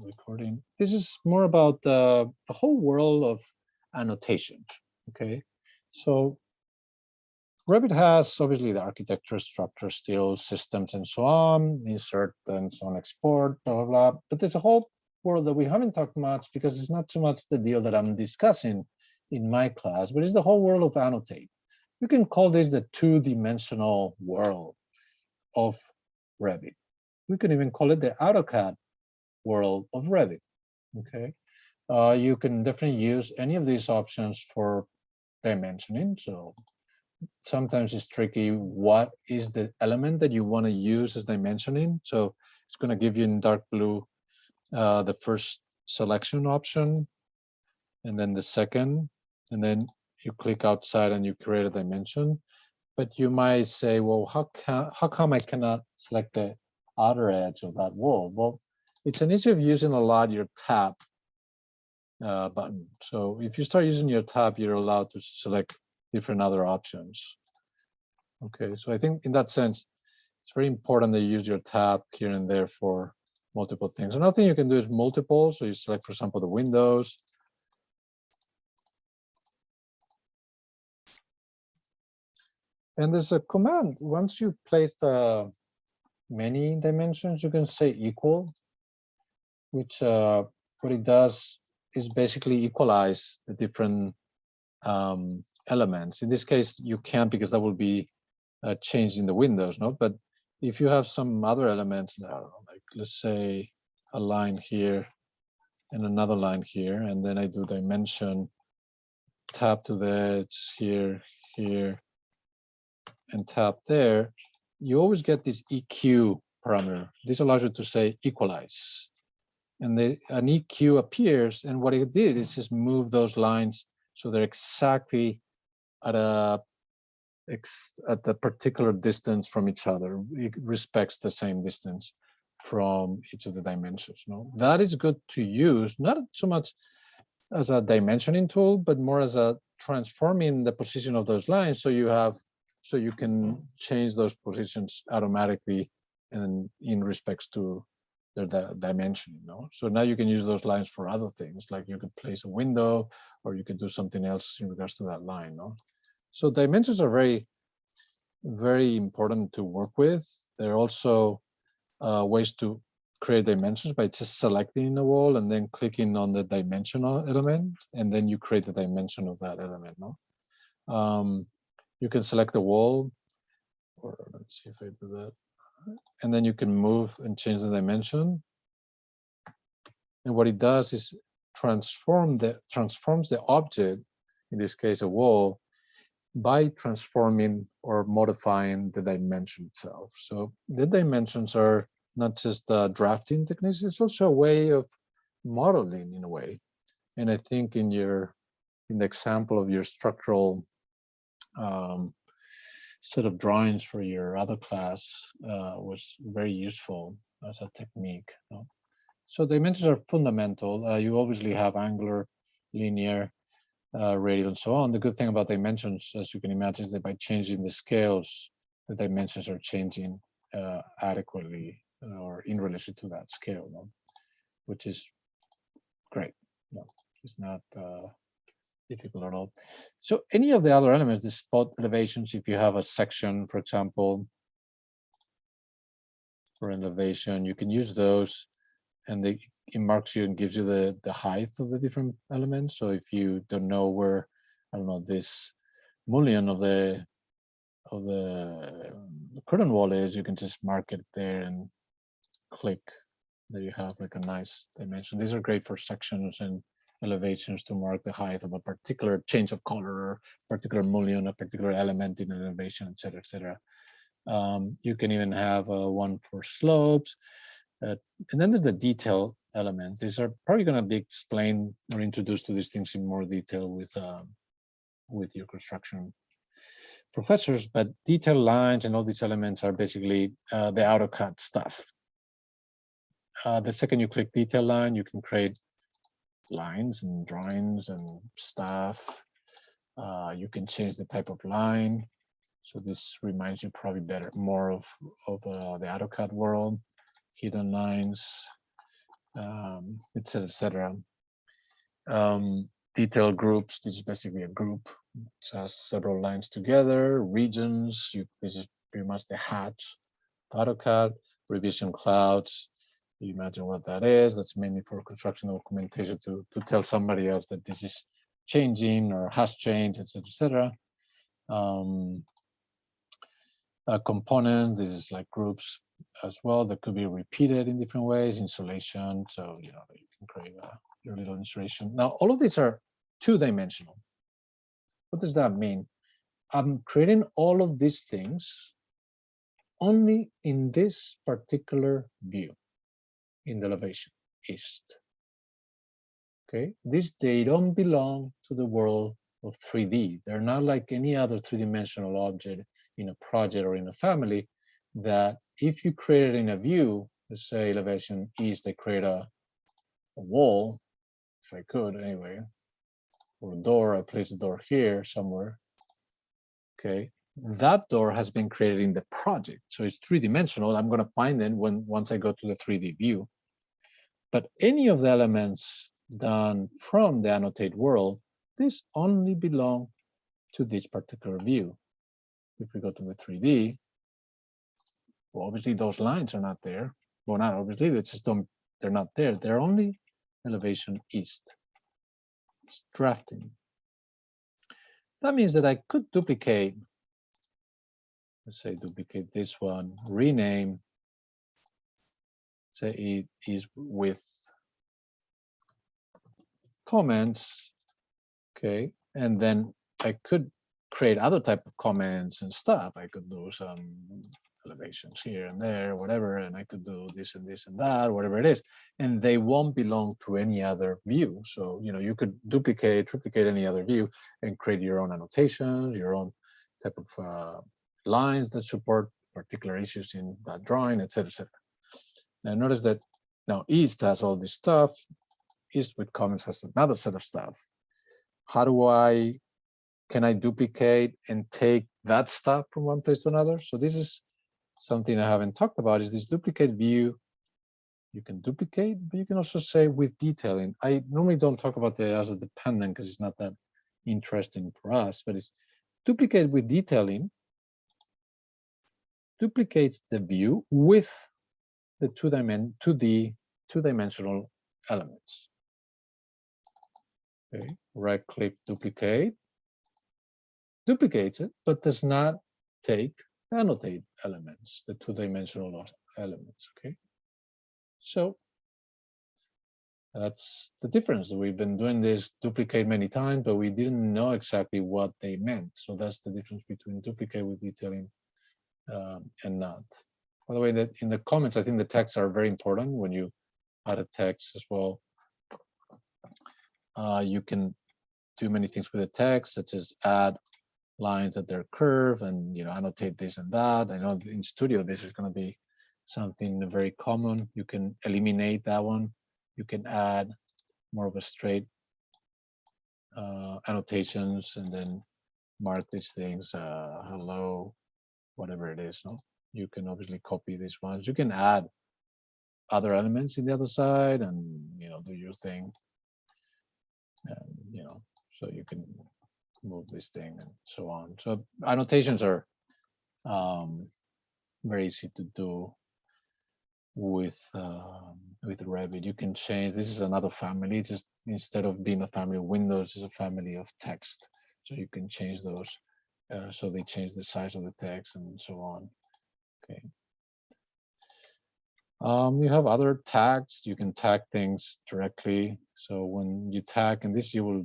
recording. This is more about the whole world of annotation. Okay, so Revit has obviously the architecture, structure, steel, systems, and so on, insert and so on, export, blah, blah, blah. But there's a whole world that we haven't talked much because it's not too much the deal that I'm discussing in my class, but it's the whole world of Annotate. You can call this the two-dimensional world of Revit. We can even call it the AutoCAD world of Revit, okay? You can definitely use any of these options for dimensioning. So sometimes it's tricky. What is the element that you want to use as dimensioning? So it's going to give you in dark blue the first selection option, and then the second, and then you click outside and you create a dimension. But you might say, well, how come I cannot select the outer edge of that wall? Well, it's an issue of using a lot your tab button. So if you start using your tab, you're allowed to select different other options. Okay, so I think in that sense, it's very important that you use your tab here and there for multiple things. Another thing you can do is multiple. So you select, for example, the windows. And there's a command. Once you place the many dimensions, you can say equal, which what it does is basically equalize the different elements. In this case, you can't because that will be changed in the windows, no? But if you have some other elements, like let's say a line here and another line here, and then I do dimension, tap to the edge here, here, and tap there, you always get this EQ parameter. This allows you to say equalize. And an EQ appears, and what it did is just move those lines so they're exactly at the particular distance from each other. It respects the same distance from each of the dimensions. No, that is good to use, not so much as a dimensioning tool, but more as a transforming the position of those lines, so you can change those positions automatically and in respects to their dimension. So now you can use those lines for other things, like you could place a window, or you could do something else in regards to that line. So dimensions are very, very important to work with. There are also ways to create dimensions by just selecting the wall and then clicking on the dimensional element, and then you create the dimension of that element. You can select the wall, or let's see if I do that, and then you can move and change the dimension. And what it does is transforms the object, in this case a wall, by transforming or modifying the dimension itself. So the dimensions are not just drafting techniques, it's also a way of modeling in a way. And I think in the example of your structural set of drawings for your other class was very useful as a technique. So dimensions are fundamental. You obviously have angular, linear, radial, and so on. The good thing about dimensions, as you can imagine, is that by changing the scales, the dimensions are changing adequately or in relation to that scale, which is great. It's not difficult at all. So any of the other elements, the spot elevations, if you have a section, for example, for an elevation, you can use those, and it marks you and gives you the height of the different elements. So if you don't know where, I don't know, this mullion of the curtain wall is, you can just mark it there and click. There you have like a nice dimension. These are great for sections and elevations to mark the height of a particular change of color, particular mullion, a particular element in an elevation, et cetera, et cetera. You can even have one for slopes. And then there's the detail elements. These are probably going to be explained or introduced to these things in more detail with your construction professors. But detail lines and all these elements are basically the AutoCAD stuff. The second you click detail line, you can create lines and drawings and stuff. You can change the type of line. So this reminds you probably more of the AutoCAD world. Hidden lines, et cetera, et cetera. Detail groups, this is basically a group. It has several lines together. Regions, this is pretty much the hatch. AutoCAD, revision clouds. You imagine what that is. That's mainly for construction documentation to tell somebody else that this is changing or has changed, et cetera, et cetera. Components, this is like groups as well that could be repeated in different ways. Insulation, so you can create your little installation. Now, all of these are two-dimensional. What does that mean? I'm creating all of these things only in this particular view, in the elevation east. Okay, they don't belong to the world of 3D. They're not like any other three-dimensional object in a project or in a family that if you create it in a view, let's say elevation east, I create a wall, if I could anyway, or a door, I place a door here somewhere. Okay, that door has been created in the project. So it's three-dimensional. I'm going to find it once I go to the 3D view. But any of the elements done from the Annotate world, this only belong to this particular view. If we go to the 3D, well, obviously those lines are not there. Well, not obviously, they're not there. They're only elevation east. It's drafting. That means that I could duplicate, let's say duplicate this one, rename, say it is with comments, okay, and then I could create other type of comments and stuff. I could do some elevations here and there, whatever, and I could do this and this and that, whatever it is, and they won't belong to any other view. So you could duplicate, triplicate any other view and create your own annotations, your own type of lines that support particular issues in that drawing, etc., etc. Now notice that now East has all this stuff. East with comments has another set of stuff. How can I duplicate and take that stuff from one place to another? So this is something I haven't talked about, is this duplicate view. You can duplicate, but you can also say with detailing. I normally don't talk about the as a dependent because it's not that interesting for us, but it's duplicate with detailing, duplicates the view with the two-dimensional elements. Okay, right click, duplicate, duplicates it, but does not take annotate elements, the two-dimensional elements, okay? So that's the difference. We've been doing this duplicate many times, but we didn't know exactly what they meant. So that's the difference between duplicate with detailing and not. By the way, that in the comments, I think the texts are very important. When you add a text as well, you can do many things with the text, such as add lines at their curve and annotate this and that. I know in Studio this is going to be something very common. You can eliminate that one. You can add more of a straight annotations and then mark these things hello, whatever it is. No, you can obviously copy these ones. You can add other elements in the other side and do your thing. And so you can move this thing and so on. So annotations are very easy to do with Revit. You can change. This is another family. Just instead of being a family of windows, it's a family of text. So you can change those. So they change the size of the text and so on. Okay. You have other tags. You can tag things directly. So when you tag, and this you will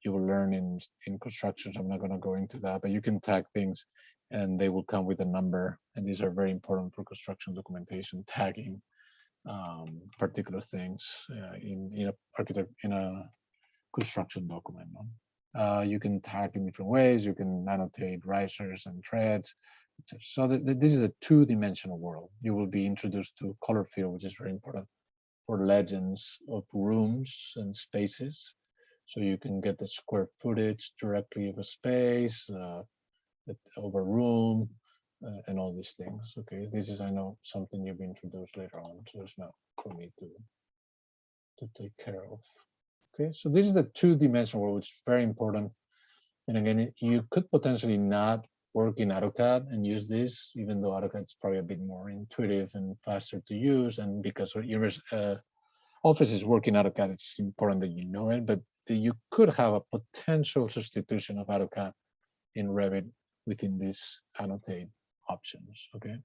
learn in construction. So I'm not going to go into that, but you can tag things, and they will come with a number. And these are very important for construction documentation, tagging particular things in a construction document. You can tag in different ways. You can annotate risers and treads. So this is a two-dimensional world. You will be introduced to color field, which is very important for legends of rooms and spaces. So you can get the square footage directly of a space, of a room, and all these things. Okay, this is, I know, something you'll be introduced later on, so it's not for me to to take care of. Okay, so this is the two-dimensional world, which is very important. And again, you could potentially not work in AutoCAD and use this, even though AutoCAD is probably a bit more intuitive and faster to use. And because your office is working AutoCAD, it's important that you know it. But you could have a potential substitution of AutoCAD in Revit within these annotate options. Okay.